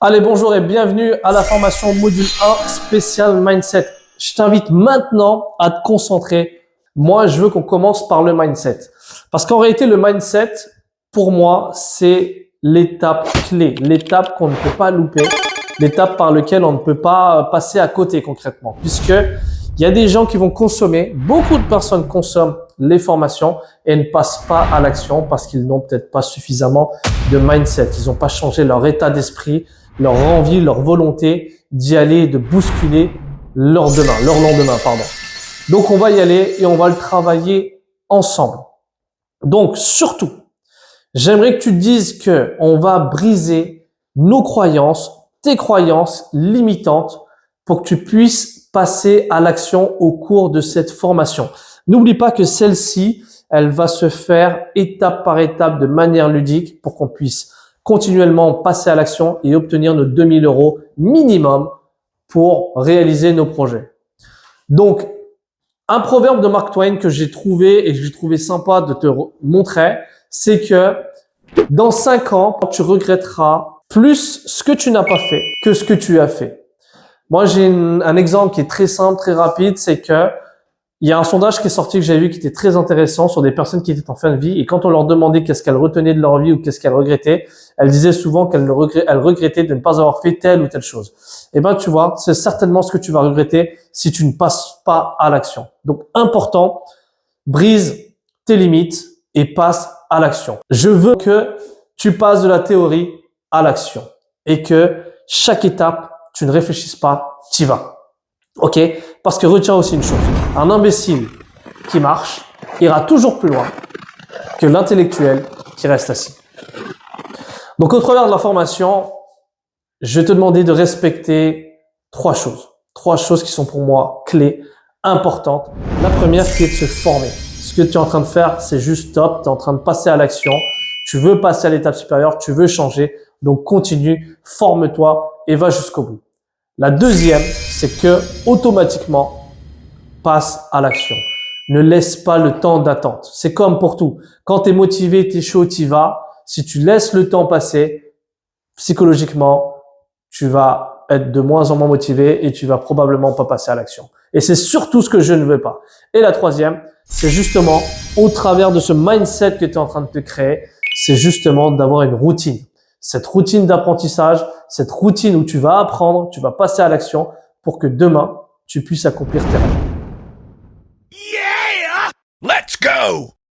Allez, bonjour et bienvenue à la formation module 1 spécial mindset. Je t'invite maintenant à te concentrer. Moi, je veux qu'on commence par le mindset. Parce qu'en réalité, le mindset, pour moi, c'est l'étape clé, l'étape qu'on ne peut pas louper, l'étape par laquelle on ne peut pas passer à côté concrètement. Puisque il y a des gens qui vont consommer, beaucoup de personnes consomment les formations et ne passent pas à l'action parce qu'ils n'ont peut-être pas suffisamment de mindset. Ils n'ont pas changé leur état d'esprit, leur envie, leur volonté d'y aller et de bousculer leur lendemain, pardon. Donc, on va y aller et on va le travailler ensemble. Donc, surtout, j'aimerais que tu te dises que on va briser nos croyances, tes croyances limitantes pour que tu puisses passer à l'action au cours de cette formation. N'oublie pas que celle-ci, elle va se faire étape par étape de manière ludique pour qu'on puisse continuellement passer à l'action et obtenir nos 2000 € minimum pour réaliser nos projets. Donc, un proverbe de Mark Twain que j'ai trouvé et que j'ai trouvé sympa de te montrer, c'est que dans 5 ans, tu regretteras plus ce que tu n'as pas fait que ce que tu as fait. Moi, j'ai un exemple qui est très simple, très rapide, c'est que il y a un sondage qui est sorti que j'ai vu qui était très intéressant sur des personnes qui étaient en fin de vie et quand on leur demandait qu'est-ce qu'elles retenaient de leur vie ou qu'est-ce qu'elles regrettaient, elles disaient souvent qu'elles regrettaient de ne pas avoir fait telle ou telle chose. Et ben, tu vois, c'est certainement ce que tu vas regretter si tu ne passes pas à l'action. Donc, important, brise tes limites et passe à l'action. Je veux que tu passes de la théorie à l'action et que chaque étape, tu ne réfléchisses pas, tu y vas. Ok? Parce que retiens aussi une chose. Un imbécile qui marche ira toujours plus loin que l'intellectuel qui reste assis. Donc, au travers de la formation, je vais te demander de respecter 3 choses. 3 choses qui sont pour moi clés, importantes. La première, qui est de se former. Ce que tu es en train de faire, c'est juste top. Tu es en train de passer à l'action. Tu veux passer à l'étape supérieure. Tu veux changer. Donc, continue, forme-toi et va jusqu'au bout. La deuxième, c'est que automatiquement, passe à l'action. Ne laisse pas le temps d'attente. C'est comme pour tout. Quand tu es motivé, tu es chaud, tu y vas. Si tu laisses le temps passer, psychologiquement, tu vas être de moins en moins motivé et tu vas probablement pas passer à l'action. Et c'est surtout ce que je ne veux pas. Et la troisième, c'est justement au travers de ce mindset que tu es en train de te créer, c'est justement d'avoir une routine. Cette routine d'apprentissage, cette routine où tu vas apprendre, tu vas passer à l'action pour que demain, tu puisses accomplir tes rêves. Yeah! Let's go!